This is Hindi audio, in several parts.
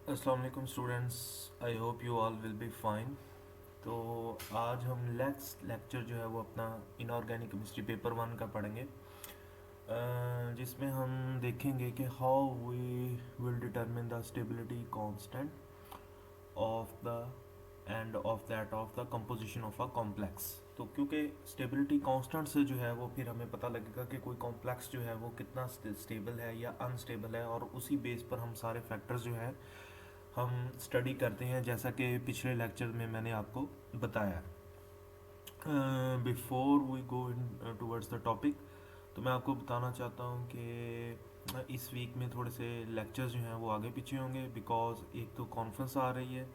अस्सलाम वालेकुम students, I hope you all will be fine. तो आज हम नेक्स्ट लेक्चर जो है वो अपना इनऑर्गेनिक केमिस्ट्री पेपर 1 का पढ़ेंगे, जिसमें हम देखेंगे कि how we will determine the stability constant of the end of that of the composition of a complex. तो क्योंकि स्टेबिलिटी कांस्टेंट से जो है वो फिर हमें पता लगेगा कि कोई कॉम्प्लेक्स जो है वो कितना स्टेबल है या अनस्टेबल है, और उसी बेस पर हम सारे फैक्टर्स जो है हम स्टडी करते हैं, जैसा कि पिछले लेक्चर में मैंने आपको बताया। Before we go in towards the topic, तो मैं आपको बताना चाहता हूँ कि इस वीक में थोड़े से लेक्चर्स जो हैं वो आगे पीछे होंगे, बिकॉज एक तो कॉन्फ्रेंस आ रही है,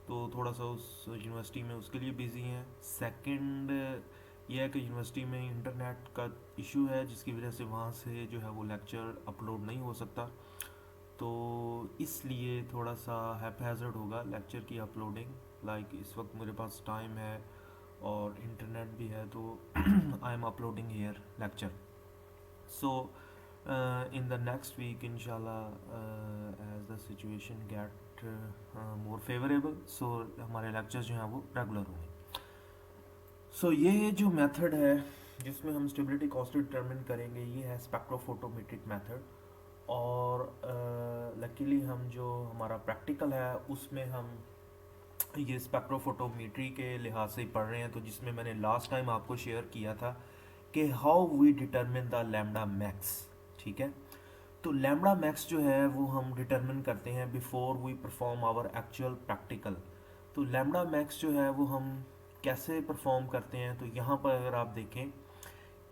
तो थोड़ा सा उस यूनिवर्सिटी में उसके लिए बिजी हैं। सेकंड ये है कि यूनिवर्सिटी में इंटरनेट का इशू है, जिसकी वजह से वहाँ से जो है वो लेक्चर अपलोड नहीं हो सकता, तो इसलिए थोड़ा सा हैपहैज़र्ड होगा लेक्चर की अपलोडिंग। लाइक इस वक्त मेरे पास टाइम है और इंटरनेट भी है, तो I am uploading here lecture. So in the next week इंशाल्लाह, as the situation get more favourable, so हमारे लेक्चर्स जो हैं वो रेगुलर होंगे। सो ये जो मेथड है जिसमें हम स्टेबिलिटी कांस्टेंट डिटरमिन करेंगे, ये है स्पेक्ट्रोफोटोमेट्रिक मेथड। और लकीली हम जो हमारा प्रैक्टिकल है उसमें हम ये स्पेक्ट्रोफोटोमेट्री के लिहाज से पढ़ रहे हैं, तो जिसमें मैंने लास्ट टाइम आपको शेयर किया था कि how we determine the lambda max. ठीक है, तो लैम्डा मैक्स जो है वो हम डिटरमिन करते हैं before we perform our actual practical. तो लैम्डा मैक्स जो है वो हम कैसे परफॉर्म करते हैं, तो यहाँ पर अगर आप देखें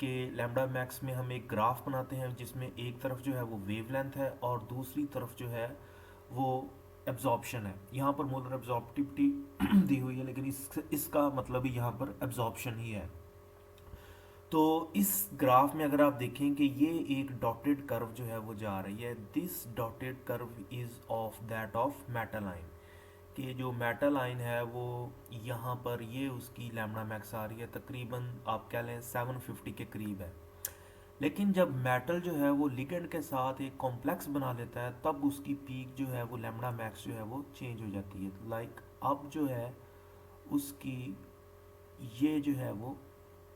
कि लैम्डा मैक्स में हम एक ग्राफ बनाते हैं, जिसमें एक तरफ जो है वो वेवलेंथ है और दूसरी तरफ जो है वो एब्जॉर्प्शन है। यहाँ पर मोलर एब्जॉर्प्टिविटी दी हुई है, लेकिन इसका मतलब ही यहाँ पर एब्जॉर्प्शन ही है। तो इस ग्राफ में अगर आप देखें कि ये एक डॉटेड कर्व जो है वो जा रही है, this dotted curve is of that of metal line, कि जो मेटल लाइन है वो यहाँ पर ये उसकी लैम्डा मैक्स आ रही है, तकरीबन आप कह लें 750 के करीब है। लेकिन जब मेटल जो है वो लिगेंड के साथ एक कॉम्प्लेक्स बना लेता है, तब उसकी पीक जो है वो लैम्डा मैक्स जो है वो चेंज हो जाती है। तो लाइक अब जो है उसकी ये जो है वो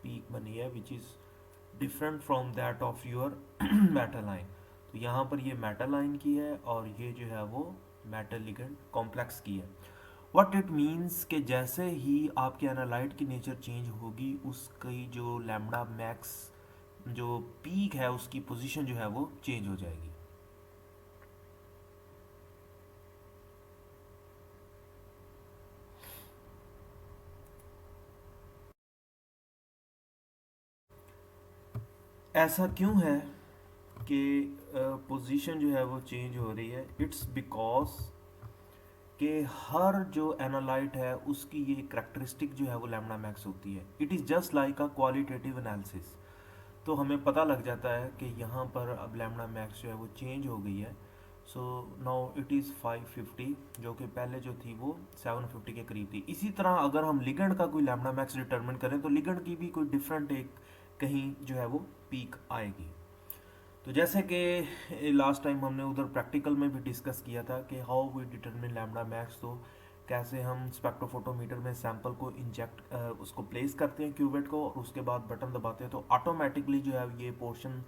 पीक बनी है, which is different from that of your metal line. तो यहाँ पर ये मेटल लाइन की है और ये जो है वो मेटल लिगेंड कॉम्प्लेक्स की है। व्हाट इट मीन्स कि जैसे ही आपके एनालाइट की नेचर चेंज होगी, उसकी जो लैम्डा मैक्स जो पीक है उसकी पोजीशन जो है वो चेंज हो जाएगी। ऐसा क्यों है कि पोजीशन जो है वो चेंज हो रही है? इट्स बिकॉज कि हर जो एनालाइट है उसकी ये करेक्टरिस्टिक जो है वो लैम्डा मैक्स होती है। It is just like a qualitative analysis. तो हमें पता लग जाता है कि यहाँ पर अब लैम्डा मैक्स जो है वो चेंज हो गई है। सो नाउ इट इज़ 550, जो कि पहले जो थी वो 750 के करीब थी। इसी तरह अगर हम लिगेंड का कोई लैम्डा मैक्स डिटरमिन करें, तो लिगेंड की भी कोई डिफरेंट एक कहीं जो है वो पीक आएगी। तो जैसे कि लास्ट टाइम हमने उधर प्रैक्टिकल में भी डिस्कस किया था कि how we determine lambda max, तो कैसे हम स्पेक्ट्रोफोटोमीटर में सैंपल को इंजेक्ट उसको प्लेस करते हैं क्यूवेट को, और उसके बाद बटन दबाते हैं तो ऑटोमेटिकली जो है ये पोर्शन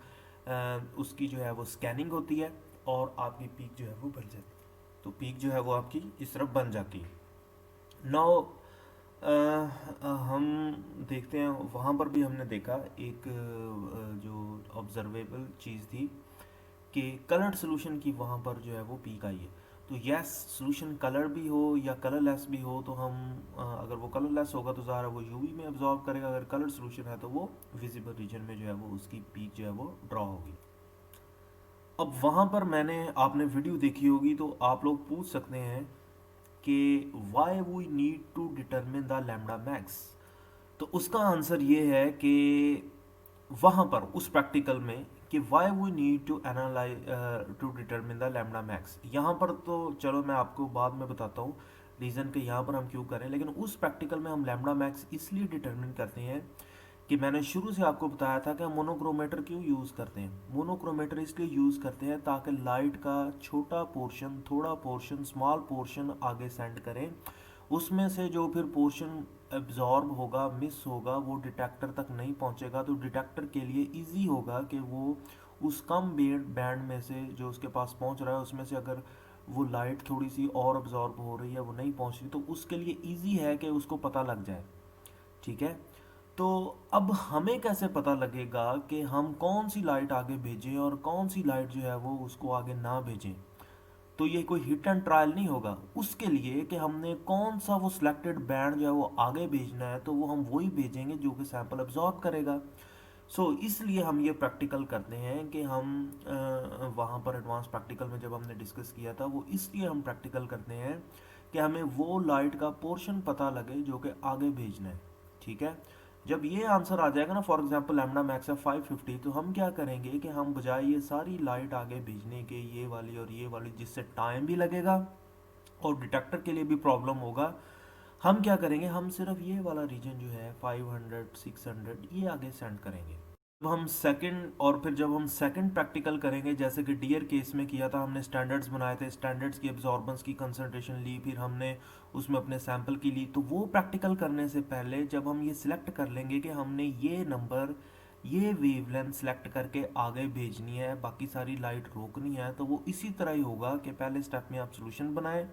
उसकी जो है वो स्कैनिंग होती है और आपकी पीक जो है वो बन जाती है। तो पीक जो है वो आपकी इस तरफ बन जाती है। नाउ हम देखते हैं, वहाँ पर भी हमने देखा एक जो ऑब्जर्वेबल चीज़ थी कि कलर्ड सोल्यूशन की वहाँ पर जो है वो पीक आई है। तो यस, सोल्यूशन कलर भी हो या कलरलेस भी हो, तो हम अगर वो कलरलेस होगा तो ज़ाहिर है वो यूवी में अब्जॉर्ब करेगा, अगर कलर्ड सोल्यूशन है तो वो विजिबल रीजन में जो है वो उसकी पीक जो है वो ड्रॉ होगी। अब वहाँ पर मैंने आपने वीडियो देखी होगी, तो आप लोग पूछ सकते हैं कि why we need to determine the lambda max. तो उसका आंसर ये है कि वहाँ पर उस प्रैक्टिकल में कि why we need to analyse to determine the lambda max, यहाँ पर तो चलो मैं आपको बाद में बताता हूँ रीज़न कि यहाँ पर हम क्यों करें, लेकिन उस प्रैक्टिकल में हम लैम्डा मैक्स इसलिए डिटरमिन करते हैं कि मैंने शुरू से आपको बताया था कि हम मोनोक्रोमेटर क्यों यूज़ करते हैं। मोनोक्रोमेटर इसलिए यूज़ करते हैं ताकि लाइट का छोटा पोर्शन, थोड़ा पोर्शन, स्मॉल पोर्शन आगे सेंड करें, उसमें से जो फिर पोर्शन एब्जॉर्ब होगा, मिस होगा, वो डिटेक्टर तक नहीं पहुंचेगा। तो डिटेक्टर के लिए इजी होगा कि वो उस कम बैंड में से जो उसके पास पहुंच रहा है उसमें से अगर वो लाइट थोड़ी सी और अब्जॉर्ब हो रही है, वो नहीं पहुंच रही, तो उसके लिए इजी है कि उसको पता लग जाए। ठीक है। तो अब हमें कैसे पता लगेगा कि हम कौन सी लाइट आगे भेजें और कौन सी लाइट जो है वो उसको आगे ना भेजें। तो ये कोई हिट एंड ट्रायल नहीं होगा। उसके लिए कि हमने कौन सा वो सिलेक्टेड बैंड जो है वो आगे भेजना है, तो वो हम वही भेजेंगे जो कि सैंपल एब्जॉर्ब करेगा। इसलिए हम ये प्रैक्टिकल करते हैं कि हम वहाँ पर एडवांस प्रैक्टिकल में जब हमने डिस्कस किया था, वो इसलिए हम प्रैक्टिकल करते हैं कि हमें वो लाइट का पोर्शन पता लगे जो कि आगे भेजना है। ठीक है। जब ये आंसर आ जाएगा ना, फॉर एग्जांपल लैम्डा मैक्स है 550, तो हम क्या करेंगे कि हम बजाय ये सारी लाइट आगे भेजने के, ये वाली और ये वाली, जिससे टाइम भी लगेगा और डिटेक्टर के लिए भी प्रॉब्लम होगा, हम क्या करेंगे, हम सिर्फ ये वाला रीजन जो है 500 600 ये आगे सेंड करेंगे। जब हम सेकंड, और फिर जब हम सेकंड प्रैक्टिकल करेंगे, जैसे कि डियर केस में किया था, हमने स्टैंडर्ड्स बनाए थे, स्टैंडर्ड्स की एब्जॉर्बेंस की कंसंट्रेशन ली, फिर हमने उसमें अपने सैंपल की ली। तो वो प्रैक्टिकल करने से पहले जब हम ये सिलेक्ट कर लेंगे कि हमने ये नंबर, ये वेवलेंथ सेलेक्ट करके आगे भेजनी है, बाकी सारी लाइट रोकनी है, तो वो इसी तरह ही होगा कि पहले स्टेप में आप सोल्यूशन बनाएं,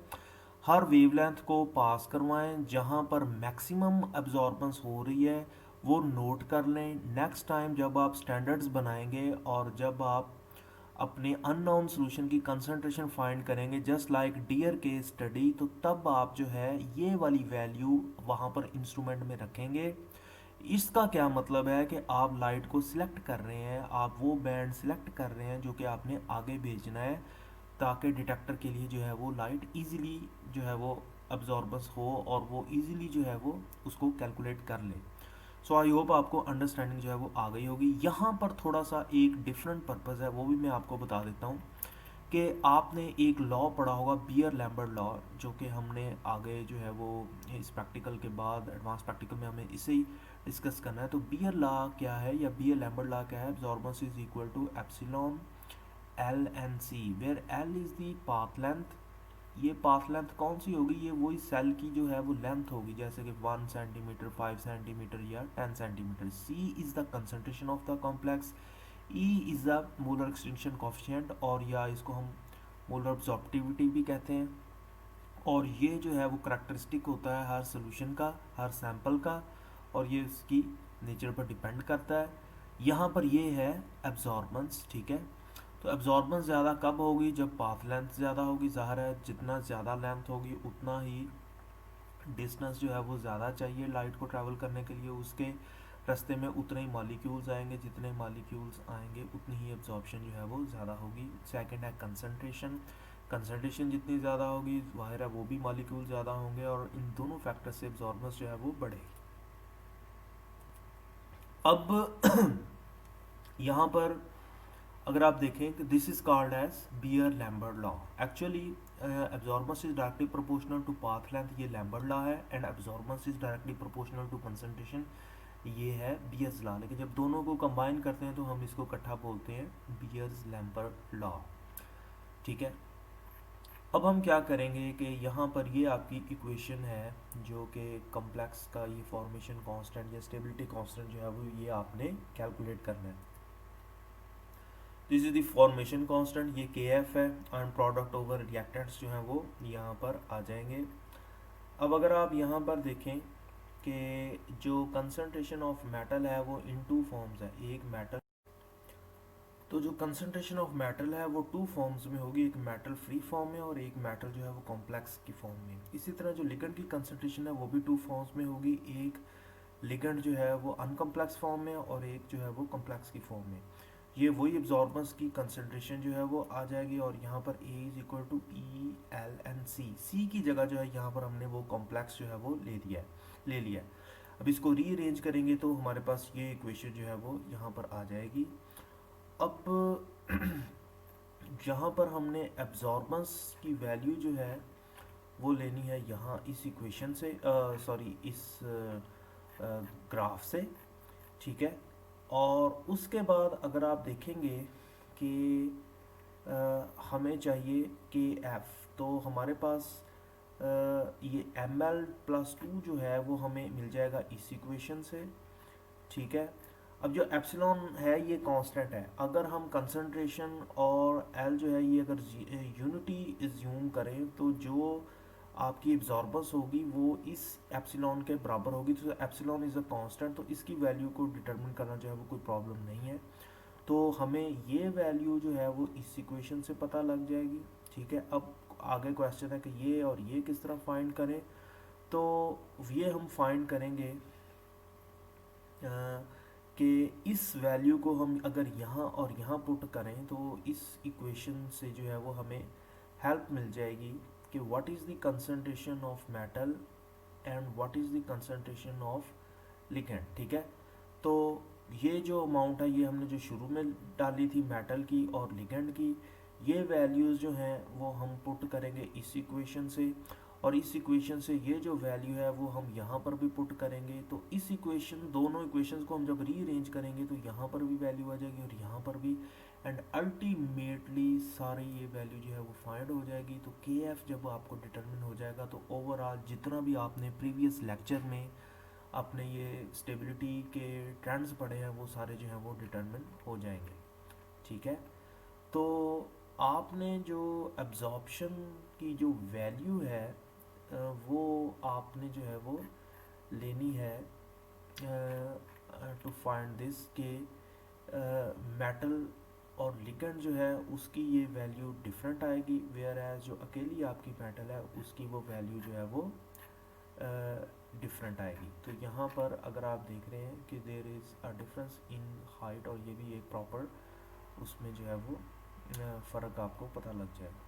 हर वेवलेंथ को पास करवाएं, जहां पर मैक्सिमम एब्जॉर्बेंस हो रही है वो नोट कर लें। नेक्स्ट टाइम जब आप स्टैंडर्ड्स बनाएंगे और जब आप अपने अननोन सॉल्यूशन की कंसंट्रेशन फाइंड करेंगे, जस्ट लाइक डियर के स्टडी, तो तब आप जो है ये वाली वैल्यू वहाँ पर इंस्ट्रूमेंट में रखेंगे। इसका क्या मतलब है कि आप लाइट को सिलेक्ट कर रहे हैं, आप वो बैंड सिलेक्ट कर रहे हैं जो कि आपने आगे भेजना है, ताकि डिटेक्टर के लिए जो है वो लाइट इजीली जो है वो अब्जॉर्बस हो और वो इजीली जो है वो उसको कैलकुलेट कर ले। आई होप आपको अंडरस्टैंडिंग जो है वो आ गई होगी। यहाँ पर थोड़ा सा एक डिफरेंट पर्पज़ है, वो भी मैं आपको बता देता हूँ कि आपने एक लॉ पढ़ा होगा, बियर लैम्बर्ट लॉ, जो कि हमने आगे जो है वो इस प्रैक्टिकल के बाद एडवांस प्रैक्टिकल में हमें इसे ही डिस्कस करना है। तो बियर लॉ क्या है, या बियर लैम्बर्ट लॉ क्या है, absorbance is equal to epsilon l N c, where l is the path length. ये पाथ लेंथ कौन सी होगी, ये वही सेल की जो है वो लेंथ होगी, जैसे कि 1 सेंटीमीटर, 5 सेंटीमीटर या 10 centimetre. C is the concentration of the complex, e is the molar extinction coefficient, और या इसको हम मोलर अब्जॉर्प्टिविटी भी कहते हैं। और ये जो है वो करेक्टरिस्टिक होता है हर सोल्यूशन का, हर सैंपल का, और ये इसकी नेचर पर डिपेंड करता है। यहाँ पर ये है एब्जॉर्बेंस। ठीक है। तो एब्जॉर्बेंस ज़्यादा कब होगी, जब पाथ लेंथ ज़्यादा होगी। ज़ाहिर है जितना ज़्यादा लेंथ होगी उतना ही डिस्टेंस जो है वो ज़्यादा चाहिए लाइट को ट्रैवल करने के लिए, उसके रास्ते में उतने ही मॉलिक्यूल्स आएंगे, जितने मॉलिक्यूल्स आएंगे उतनी ही एब्जॉर्प्शन जो है वो ज़्यादा होगी। सेकंड है कंसंट्रेशन, कंसंट्रेशन जितनी ज़्यादा होगी ज़ाहिर है वो भी मॉलिक्यूल ज़्यादा होंगे, और इन दोनों फैक्टर से एब्जॉर्बेंस जो है वो बढ़ेगी। अब यहाँ पर अगर आप देखें कि this is called as Beer Lambert law. Actually absorbance is directly proportional to path length, ये लैम्बर्ट लॉ है, and absorbance is directly proportional to concentration, ये है बियर्स लॉ। लेकिन जब दोनों को कंबाइन करते हैं तो हम इसको इकट्ठा बोलते हैं बियर्स लैम्बर्ट लॉ। ठीक है। अब हम क्या करेंगे कि यहाँ पर ये आपकी इक्वेशन है जो कि कॉम्प्लेक्स का ये फॉर्मेशन कांस्टेंट या स्टेबिलिटी कांस्टेंट जो है वो ये आपने कैलकुलेट करना है। This is the formation constant, ये के एफ है, एंड प्रोडक्ट ओवर रिएक्टेंट्स जो हैं वो यहाँ पर आ जाएंगे। अब अगर आप यहाँ पर देखें कि जो कंसंट्रेशन ऑफ मेटल है वो इन टू फॉर्म्स है, एक मेटल, तो जो कंसंट्रेशन ऑफ मेटल है वो टू फॉर्म्स में होगी, एक मेटल फ्री फॉर्म में और एक मेटल जो है वो कॉम्प्लेक्स की फॉर्म में। इसी तरह जो लिगेंड की कंसंट्रेशन है वो भी टू फॉर्म्स में होगी, एक लिगेंड जो है वो अनकॉम्प्लेक्स फॉर्म में और एक जो है वो कॉम्प्लेक्स की फॉर्म में। ये वही एब्जॉर्बेंस की कंसंट्रेशन जो है वो आ जाएगी, और यहाँ पर A is equal to E L N C, C की जगह जो है यहाँ पर हमने वो कॉम्प्लेक्स जो है वो ले लिया है। अब इसको रीअरेंज करेंगे तो हमारे पास ये इक्वेशन जो है वो यहाँ पर आ जाएगी। अब जहाँ पर हमने एब्जॉर्बेंस की वैल्यू जो है वो लेनी है यहाँ इस इक्वेशन से, सॉरी इस ग्राफ से, ठीक है। और उसके बाद अगर आप देखेंगे कि हमें चाहिए के एफ, तो हमारे पास ये एम एल प्लस टू जो है वो हमें मिल जाएगा इस इक्वेशन से। ठीक है। अब जो एप्सिलॉन है ये कांस्टेंट है, अगर हम कंसंट्रेशन और एल जो है ये अगर यूनिटी इज्यूम करें तो जो आपकी एब्जॉर्बेंस होगी वो इस एप्सिलॉन के बराबर होगी। तो एप्सिलॉन इज़ अ कांस्टेंट, तो इसकी वैल्यू को डिटरमिन करना जो है वो कोई प्रॉब्लम नहीं है। तो हमें ये वैल्यू जो है वो इस इक्वेशन से पता लग जाएगी। ठीक है। अब आगे क्वेश्चन है कि ये और ये किस तरह फाइंड करें। तो ये हम फाइंड करेंगे कि इस वैल्यू को हम अगर यहाँ और यहाँ पुट करें तो इस इक्वेशन से जो है वो हमें हेल्प मिल जाएगी कि what is the concentration of metal and what is the concentration of ligand. ठीक है। तो ये जो अमाउंट है ये हमने जो शुरू में डाली थी मेटल की और लिगेंड की, ये वैल्यूज़ जो हैं वो हम पुट करेंगे इस इक्वेशन से, और इस इक्वेशन से ये जो वैल्यू है वो हम यहाँ पर भी पुट करेंगे। तो इस इक्वेशन, दोनों इक्वेशंस को हम जब रीअरेंज करेंगे तो यहाँ पर भी वैल्यू आ जाएगी और यहाँ पर भी, एंड अल्टीमेटली सारी ये वैल्यू जो है वो फाइंड हो जाएगी। तो के एफ जब आपको डिटरमिन हो जाएगा तो ओवरऑल जितना भी आपने प्रीवियस लेक्चर में अपने ये स्टेबिलिटी के ट्रेंड्स पढ़े हैं वो सारे जो हैं वो डिटरमिन हो जाएंगे। ठीक है। तो आपने जो एब्जॉर्प्शन की जो वैल्यू है वो आपने जो है वो लेनी है टू फाइंड दिस के मेटल और लिगेंड जो है उसकी ये वैल्यू डिफरेंट आएगी, वेयर एज जो अकेली आपकी मेटल है उसकी वो वैल्यू जो है वो डिफरेंट आएगी। तो यहाँ पर अगर आप देख रहे हैं कि there is a difference in height, और ये भी एक प्रॉपर उसमें जो है वो फ़र्क आपको पता लग जाएगा।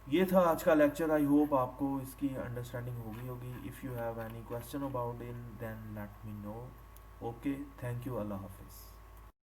ये था आज का लेक्चर। आई होप आपको इसकी अंडरस्टैंडिंग होगी। If you have any question about in then let me know. Okay, thank you, अल्लाह हाफिज़।